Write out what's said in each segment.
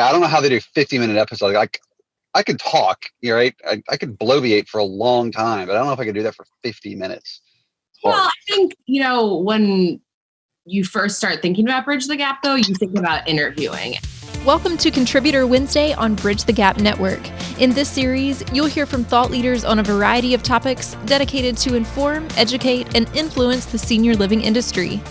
I don't know how they do 50-minute episodes. Like I could talk, right? I could bloviate for a long time, but I don't know if I could do that for 50 minutes. Well, I think, when you first start thinking about Bridge the Gap, though, you think about interviewing. Welcome to Contributor Wednesday on Bridge the Gap Network. In this series, you'll hear from thought leaders on a variety of topics dedicated to inform, educate, and influence the senior living industry.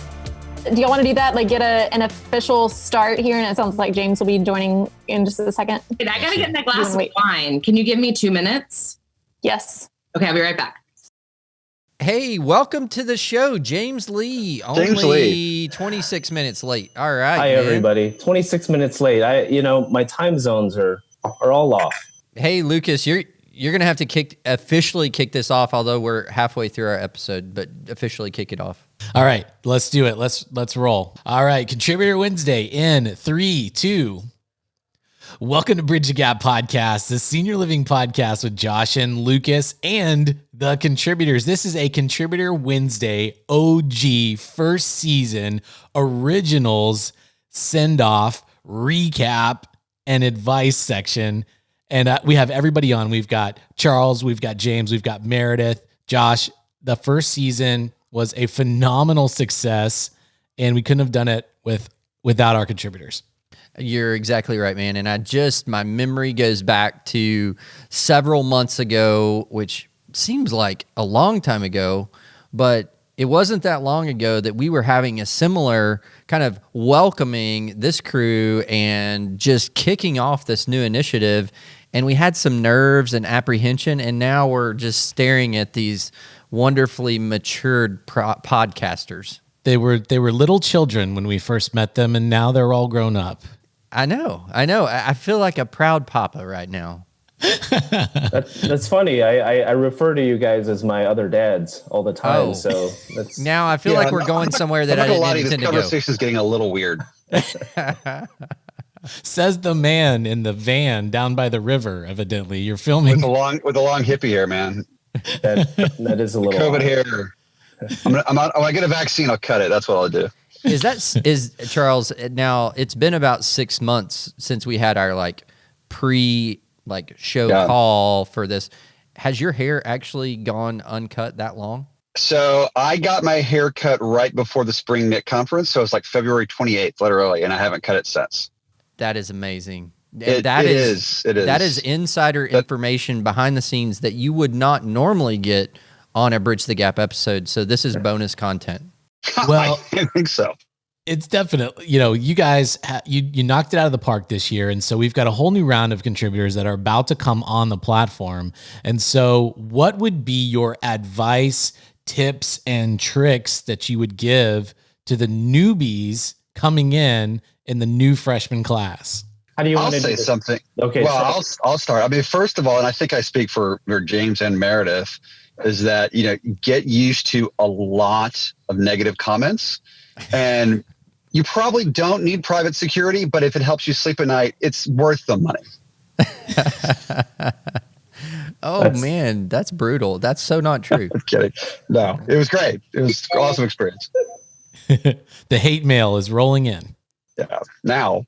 Do y'all want to do that? Like get an official start here? And it sounds like James will be joining in just a second. I got to get my glass of wine. Can you give me 2 minutes? Yes. Okay, I'll be right back. Hey, welcome to the show, James Lee. Only 26 minutes late. All right. Hi, everybody. 26 minutes late. My time zones are all off. Hey, Lucas, you're gonna have to officially kick this off. Although we're halfway through our episode, but officially kick it off. All right, let's do it. Let's roll. All right, Contributor Wednesday in 3, 2. Welcome to Bridge the Gap Podcast, the senior living podcast with Josh and Lucas and the contributors. This is a Contributor Wednesday OG first season originals send-off, recap, and advice section. And we have everybody on. We've got Charles, we've got James, we've got Meredith, Josh. The first season was a phenomenal success, and we couldn't have done it without our contributors. You're exactly right, man. And my memory goes back to several months ago, which seems like a long time ago, but it wasn't that long ago that we were having a similar kind of welcoming this crew and just kicking off this new initiative. And we had some nerves and apprehension, and now we're just staring at these wonderfully matured podcasters. They were little children when we first met them, and now they're all grown up. I know. I feel like a proud papa right now. That's funny. I refer to you guys as my other dads all the time. So that's now I feel like we're going somewhere that I didn't intend to go. This conversation is getting a little weird. Says the man in the van down by the river. Evidently, you're filming with the long hippie hair, man. That is a little COVID hair. I get a vaccine, I'll cut it. That's what I'll do. Is Charles, now it's been about 6 months since we had our show call for this. Has your hair actually gone uncut that long? So I got my hair cut right before the spring knit conference. So it's like February 28th, literally. And I haven't cut it since. That is amazing. It is. That is insider information behind the scenes that you would not normally get on a Bridge the Gap episode. So this is bonus content. Well, I think so. It's definitely, you guys, you knocked it out of the park this year. And so we've got a whole new round of contributors that are about to come on the platform. And so what would be your advice, tips, and tricks that you would give to the newbies coming in the new freshman class? How do you want to say something? Okay. Well, I'll start. I mean, first of all, and I think I speak for James and Meredith, is that, get used to a lot of negative comments, and you probably don't need private security, but if it helps you sleep at night, it's worth the money. Man, that's brutal. That's so not true. I'm kidding. No, it was great. It was an awesome experience. The hate mail is rolling in. Yeah. Now.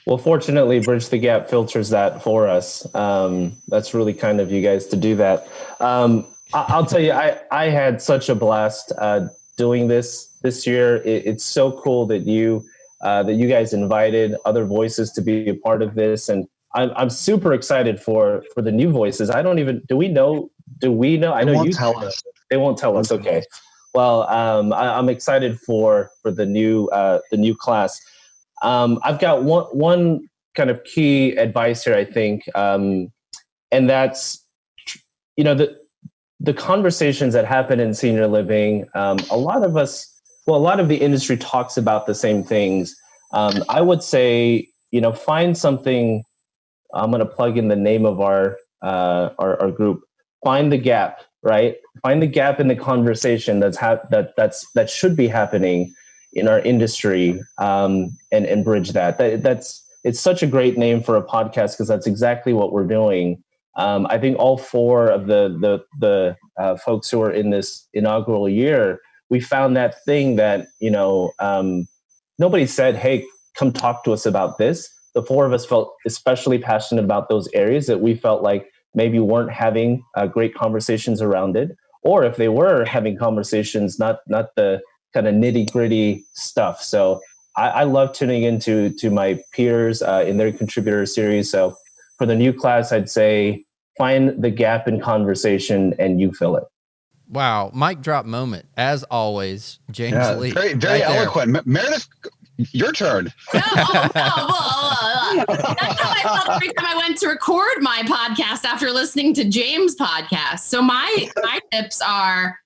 Well, fortunately, Bridge the Gap filters that for us. That's really kind of you guys to do that. I'll tell you, I had such a blast doing this year. It's so cool that you guys invited other voices to be a part of this, and I'm super excited for the new voices. I don't even do we know? I know you tell us. They won't tell us. Okay. Well, I'm excited for the new class. I've got one kind of key advice here, I think, and that's, the conversations that happen in senior living. A lot of the industry talks about the same things. I would say, find something. I'm going to plug in the name of our group. Find the gap, right? Find the gap in the conversation that should be happening in our industry, and bridge that. It's such a great name for a podcast because that's exactly what we're doing. I think all four of the folks who are in this inaugural year, we found that thing that nobody said, "Hey, come talk to us about this. The four of us felt especially passionate about those areas that we felt like maybe weren't having great conversations around it, or if they were having conversations, not the kind of nitty gritty stuff. So I love tuning into my peers in their contributor series. So for the new class, I'd say find the gap in conversation and you fill it. Wow. Mic drop moment. As always, James Lee. Very, very eloquent. Meredith, your turn. No, that's how I felt every time I went to record my podcast after listening to James' podcast. So my tips are,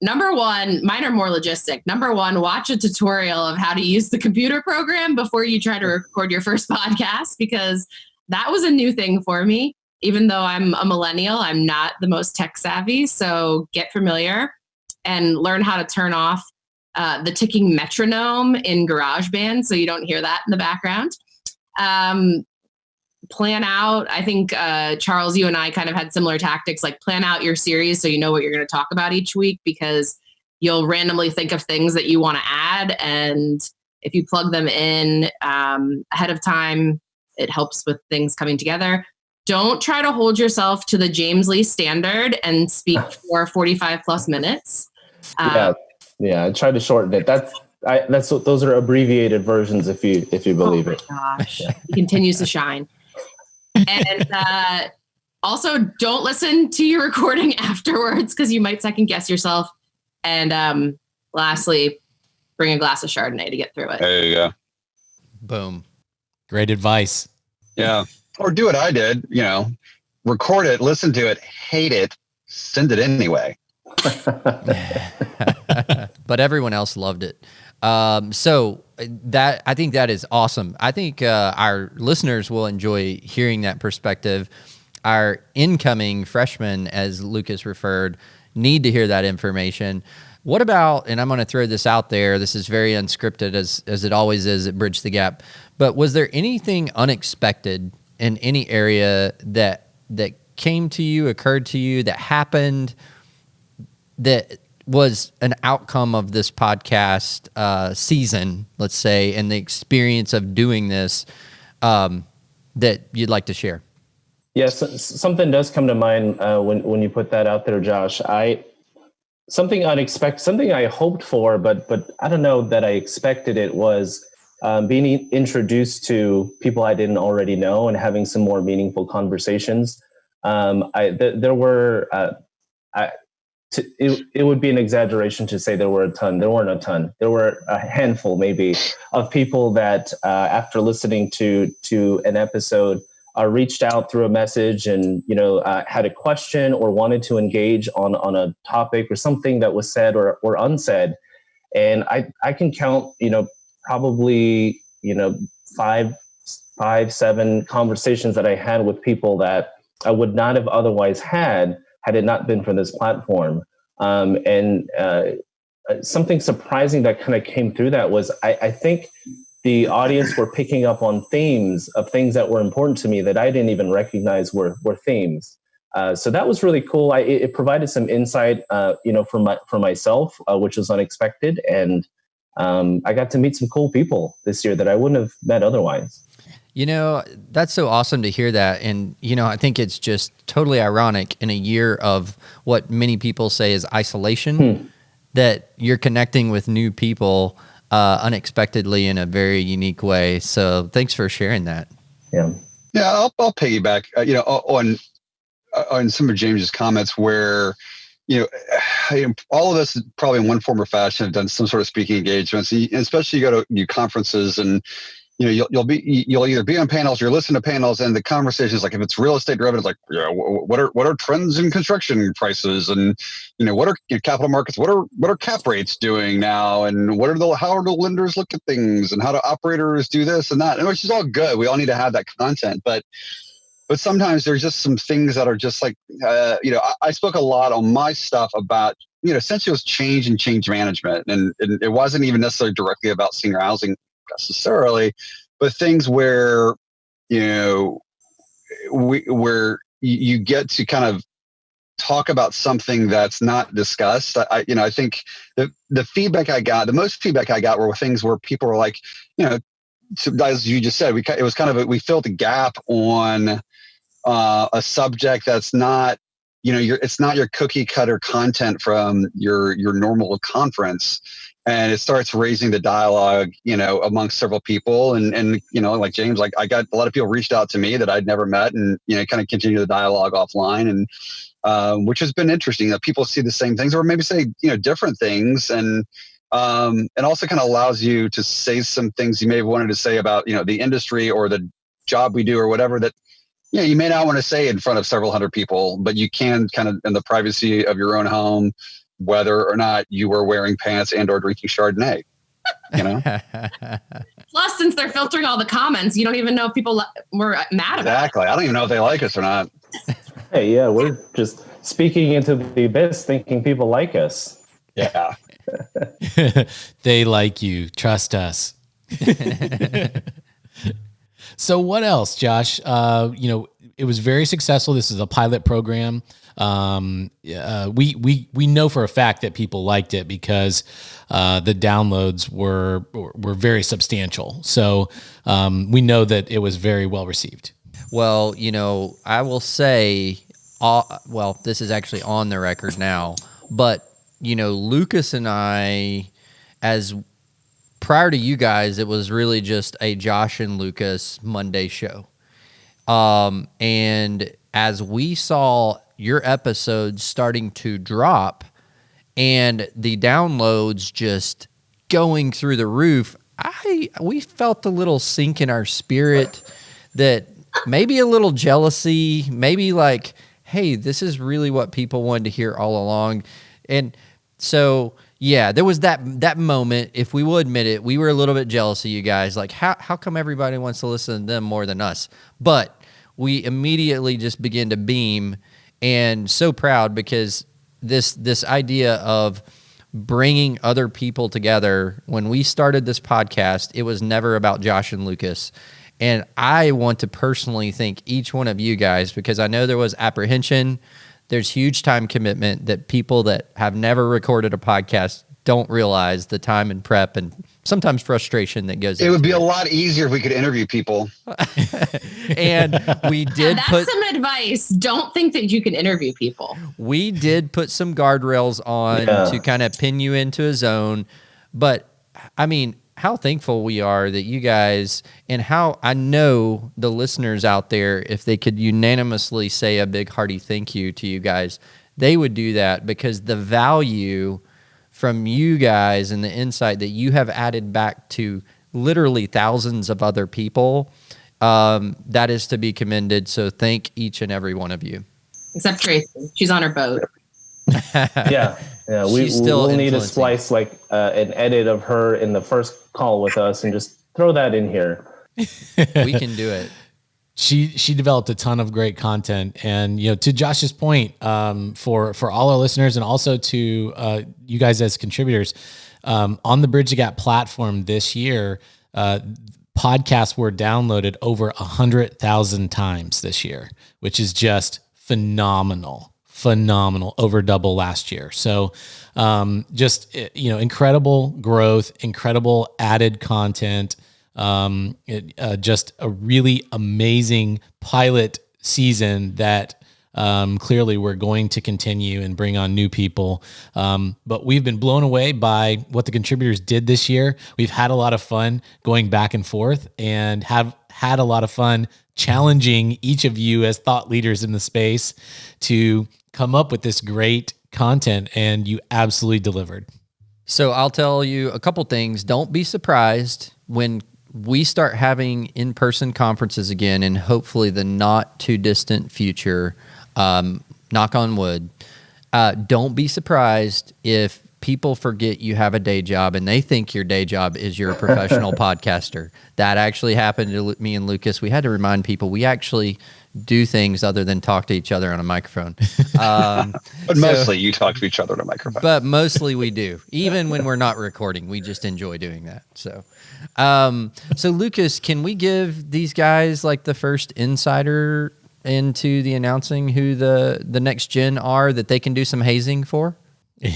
number one, mine are more logistic. Number one, watch a tutorial of how to use the computer program before you try to record your first podcast, because that was a new thing for me. Even though I'm a millennial, I'm not the most tech savvy. So get familiar and learn how to turn off the ticking metronome in GarageBand so you don't hear that in the background. Plan out. I think, Charles, you and I kind of had similar tactics, like plan out your series so you know what you're going to talk about each week, because you'll randomly think of things that you want to add. And if you plug them in ahead of time, it helps with things coming together. Don't try to hold yourself to the James Lee standard and speak for 45 plus minutes. Yeah, I tried to shorten it. Those are abbreviated versions if you believe it. Gosh, he continues to shine. And also, don't listen to your recording afterwards, because you might second guess yourself. And lastly, bring a glass of Chardonnay to get through it. There you go. Boom. Great advice. Yeah. Or do what I did, record it, listen to it, hate it, send it anyway. But everyone else loved it. So that, I think that is awesome. I think our listeners will enjoy hearing that perspective. Our incoming freshmen, as Lucas referred, need to hear that information. What about, and I'm going to throw this out there, this is very unscripted as it always is at Bridge the Gap, but was there anything unexpected in any area that came to you, occurred to you, that happened, that was an outcome of this podcast season, let's say, and the experience of doing this that you'd like to share? Yes, something does come to mind when you put that out there, Josh. Something unexpected, something I hoped for, but I don't know that I expected it, was being introduced to people I didn't already know and having some more meaningful conversations. It would be an exaggeration to say there were a ton. There weren't a ton. There were a handful, maybe, of people that after listening to an episode reached out through a message and had a question or wanted to engage on a topic or something that was said or unsaid. And I can count probably 7 conversations that I had with people that I would not have otherwise had it not been for this platform. And something surprising that kind of came through that was I think the audience were picking up on themes of things that were important to me that I didn't even recognize were themes. So that was really cool. It provided some insight, for myself, which was unexpected. And I got to meet some cool people this year that I wouldn't have met otherwise. That's so awesome to hear that. And, I think it's just totally ironic in a year of what many people say is isolation, that you're connecting with new people unexpectedly in a very unique way. So thanks for sharing that. Yeah, I'll piggyback, on some of James's comments where, all of us probably in one form or fashion have done some sort of speaking engagements, and especially you go to conferences and, you'll either be on panels, you're listening to panels, and the conversation is like, if it's real estate driven, it's like, what are trends in construction prices, and what are capital markets, what are cap rates doing now, and how do lenders look at things, and how do operators do this and that, and which is all good. We all need to have that content, but sometimes there's just some things that are just like, I spoke a lot on my stuff about, essentially it was change and change management, and it wasn't even necessarily directly about senior housing necessarily, but things where where you get to kind of talk about something that's not discussed. I think the feedback I got, the most feedback I got, were things where people were like, so as you just said, it was kind of we filled a gap on a subject that's not, it's not your cookie cutter content from your normal conference. And it starts raising the dialogue, amongst several people. And like James, like I got a lot of people reached out to me that I'd never met, and, kind of continue the dialogue offline. And which has been interesting that people see the same things or maybe say, different things. And also kind of allows you to say some things you may have wanted to say about, the industry or the job we do or whatever that, you may not want to say in front of several hundred people, but you can kind of in the privacy of your own home, whether or not you were wearing pants and or drinking Chardonnay, Plus, since they're filtering all the comments, you don't even know if people were mad about it. Exactly. I don't even know if they like us or not. Hey, yeah, we're just speaking into the abyss, thinking people like us. Yeah. They like you. Trust us. So what else, Josh? It was very successful. This is a pilot program. We know for a fact that people liked it because the downloads were very substantial. So we know that it was very well received. Well, I will say, this is actually on the record now, but Lucas and I, as prior to you guys, it was really just a Josh and Lucas Monday show. And as we saw your episodes starting to drop and the downloads just going through the roof, we felt a little sink in our spirit that maybe a little jealousy, maybe like, hey, this is really what people wanted to hear all along. And so, yeah, there was that moment, if we will admit it, we were a little bit jealous of you guys. Like, how come everybody wants to listen to them more than us? But we immediately just began to beam and so proud because this idea of bringing other people together, when we started this podcast, it was never about Josh and Lucas. And I want to personally thank each one of you guys because I know there was apprehension. There's huge time commitment that people that have never recorded a podcast don't realize the time and prep and sometimes frustration that goes into it. It would be a lot easier if we could interview people. And we did that's some advice. Don't think that you can interview people. We did put some guardrails on to kind of pin you into a zone. But I mean, how thankful we are that you guys, and how I know the listeners out there, if they could unanimously say a big hearty thank you to you guys, they would do that because the value from you guys and the insight that you have added back to literally thousands of other people, that is to be commended. So thank each and every one of you. Except Traci. She's on her boat. Yeah. We'll need to splice like an edit of her in the first call with us and just throw that in here. We can do it. She developed a ton of great content, and to Josh's point, for all our listeners and also to you guys as contributors, on the Bridge the Gap platform this year, podcasts were downloaded over 100,000 times this year, which is just phenomenal, over double last year. So just incredible growth, incredible added content. Just a really amazing pilot season that clearly we're going to continue and bring on new people. But we've been blown away by what the contributors did this year. We've had a lot of fun going back and forth and have had a lot of fun challenging each of you as thought leaders in the space to come up with this great content, and you absolutely delivered. So I'll tell you a couple things. Don't be surprised when we start having in-person conferences again, and hopefully the not too distant future, knock on wood. Don't be surprised if people forget you have a day job and they think your day job is you're a professional podcaster. That actually happened to me and Lucas. We had to remind people we actually do things other than talk to each other on a microphone. But mostly you talk to each other on a microphone. But mostly we do. Even when we're not recording, we just enjoy doing that. So Lucas, can we give these guys like the first insider into the announcing who the next gen are that they can do some hazing for?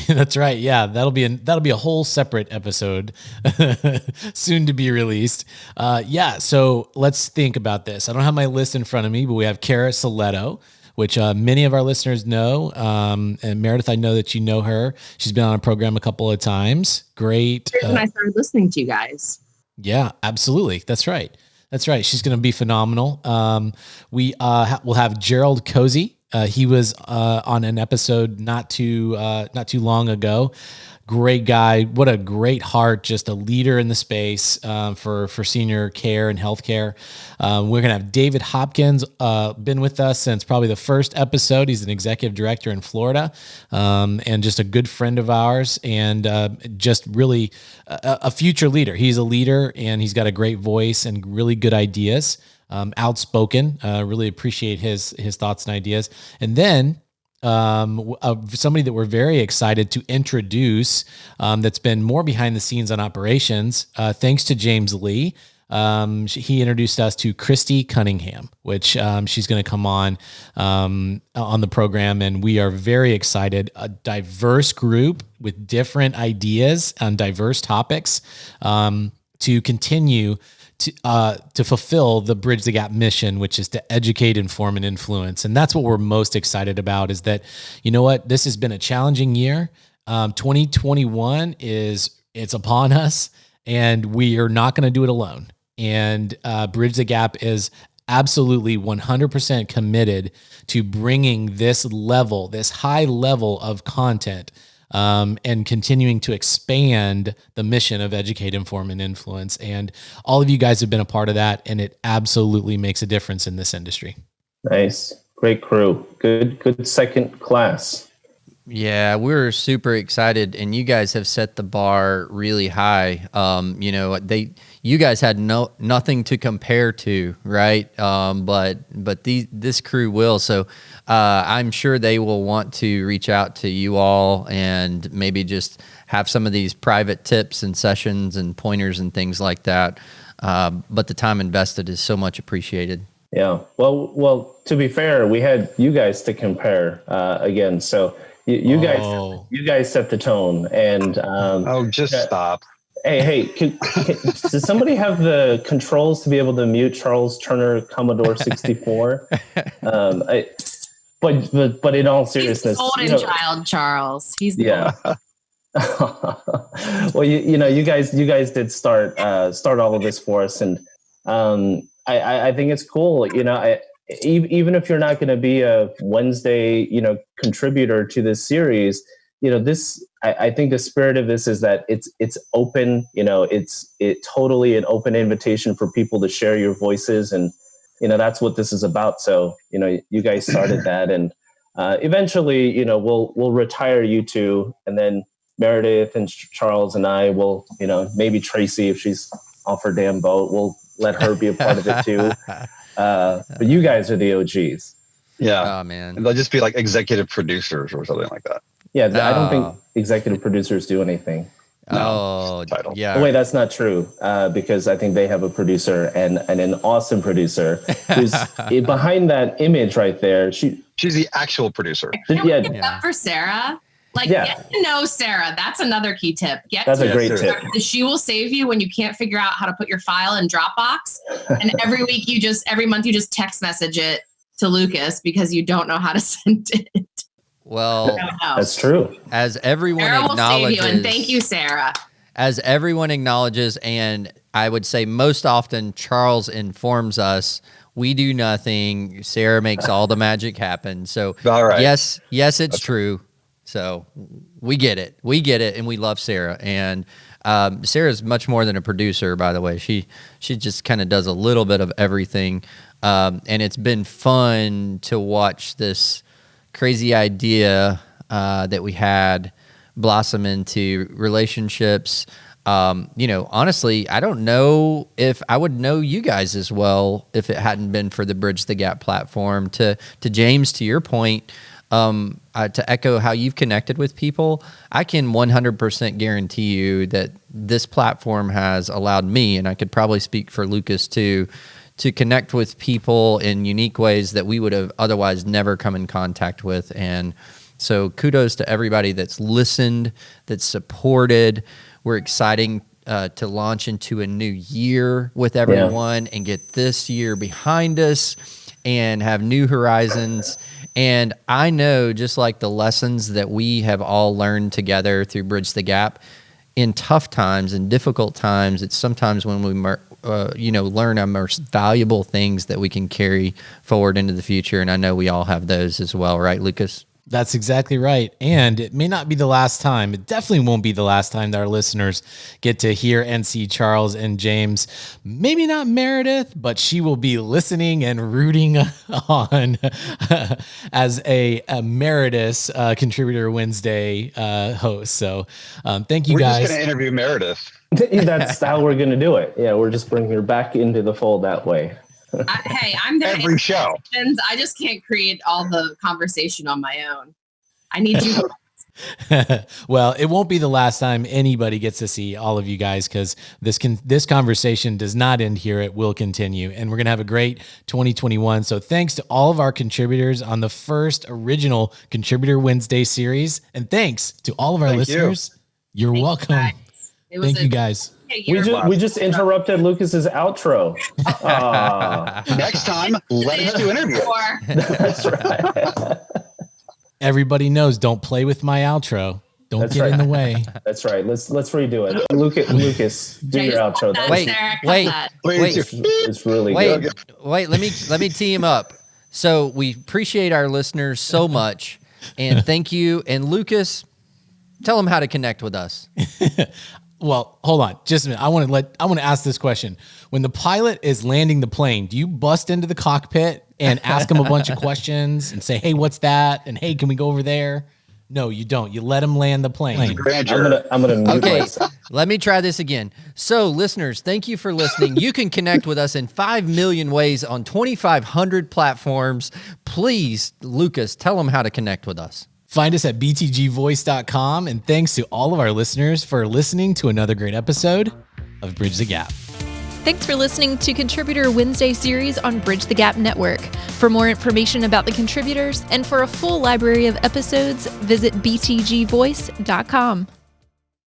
That's right. Yeah, that'll be a whole separate episode soon to be released. Yeah, so let's think about this. I don't have my list in front of me, but we have Cara Soletto, which many of our listeners know. And Meredith, I know that you know her. She's been on a program a couple of times. Great. When I started listening to you guys. Yeah, absolutely. That's right. She's going to be phenomenal. We'll have Gerald Cozy. He was on an episode not too long ago. Great guy. What a great heart. Just a leader in the space for senior care and healthcare. We're going to have David Hopkins, been with us since probably the first episode. He's an executive director in Florida and just a good friend of ours and just really a future leader. He's a leader and he's got a great voice and really good ideas. Outspoken, really appreciate his thoughts and ideas. And then somebody that we're very excited to introduce that's been more behind the scenes on operations, thanks to James Lee. He introduced us to Christy Cunningham, which she's going to come on the program, and we are very excited. A diverse group with different ideas on diverse topics to continue to fulfill the Bridge the Gap mission, which is to educate, inform, and influence. And that's what we're most excited about is that, you know what, this has been a challenging year. 2021 it's upon us and we are not going to do it alone. And Bridge the Gap is absolutely 100% committed to bringing this high level of content and continuing to expand the mission of educate, inform, and influence. And all of you guys have been a part of that, and it absolutely makes a difference in this industry. Nice. Great crew. Good second class. Yeah, we're super excited, and you guys have set the bar really high. You guys had nothing to compare to, right? But this crew will. So I'm sure they will want to reach out to you all and maybe just have some of these private tips and sessions and pointers and things like that. But the time invested is so much appreciated. Yeah. Well. To be fair, we had you guys to compare again. So. You guys set the tone, and stop. Hey, does somebody have the controls to be able to mute Charles Turner Commodore 64? But in all seriousness, he's the golden child, Charles. He's the well, you guys did start all of this for us, and I think it's cool. Even if you're not going to be a Wednesday, contributor to this series, I think the spirit of this is that it's open, it's totally an open invitation for people to share your voices. And, that's what this is about. So, you guys started that, and eventually, we'll retire you two, and then Meredith and Charles and I will, maybe Traci, if she's off her damn boat, we'll let her be a part of it too. But you guys are the OGs. Yeah. Oh, man. And they'll just be like executive producers or something like that. Yeah. I don't think executive producers do anything. No. Title. Yeah. Oh, wait, that's not true. Because I think they have a producer and an awesome producer who's behind that image right there. She's the actual producer. Up for Sarah. Get to know Sarah. That's another key tip. That's a great tip. She will save you when you can't figure out how to put your file in Dropbox. And every month you just text message it to Lucas because you don't know how to send it. Well, that's true. As everyone Sarah acknowledges, will save you, and thank you, Sarah. As everyone acknowledges, and I would say most often Charles informs us, we do nothing. Sarah makes all the magic happen. So all right. Yes, it's true. So we get it, and we love Sarah. And Sarah's much more than a producer, by the way. She just kind of does a little bit of everything, and it's been fun to watch this crazy idea that we had blossom into relationships. Honestly, I don't know if I would know you guys as well if it hadn't been for the Bridge the Gap platform. To James, to your point. To echo how you've connected with people, I can 100% guarantee you that this platform has allowed me, and I could probably speak for Lucas too, to connect with people in unique ways that we would have otherwise never come in contact with. And So kudos to everybody that's listened, that's supported. We're exciting to launch into a new year with everyone and get this year behind us and have new horizons. And I know, just like the lessons that we have all learned together through Bridge the Gap, in tough times and difficult times, it's sometimes when we learn our most valuable things that we can carry forward into the future. And I know we all have those as well, right, Lucas? That's exactly right. And it may not be the last time. It definitely won't be the last time that our listeners get to hear and see Charles and James. Maybe not Meredith, but she will be listening and rooting on as a Meredith Contributor Wednesday host. So thank you guys. We're just going to interview Meredith. That's how we're going to do it. Yeah, we're just bringing her back into the fold that way. Hey, I'm there every show. I just can't create all the conversation on my own. I need you. Well, it won't be the last time anybody gets to see all of you guys, because this conversation does not end here. It will continue, and we're going to have a great 2021. So thanks to all of our contributors on the first original Contributor Wednesday series, and thanks to all of our listeners. You're welcome. Thank you guys. We just interrupted Lucas's outro. Next time, let us do an interview. That's right. Everybody knows, don't play with my outro. Don't get in the way. That's right. Let's redo it. Lucas, do your outro. Wait. It's really good. Wait, let me tee him up. So we appreciate our listeners so much, and thank you. And Lucas, tell them how to connect with us. Well, hold on, just a minute. I want to ask this question. When the pilot is landing the plane, do you bust into the cockpit and ask him a bunch of questions and say, "Hey, what's that?" And "Hey, can we go over there?" No, you don't. You let him land the plane. I'm gonna mute myself. Let me try this again. So, listeners, thank you for listening. You can connect with us in 5 million ways on 2,500 platforms. Please, Lucas, tell them how to connect with us. Find us at btgvoice.com, and thanks to all of our listeners for listening to another great episode of Bridge the Gap. Thanks for listening to Contributor Wednesday series on Bridge the Gap Network. For more information about the contributors and for a full library of episodes, visit btgvoice.com.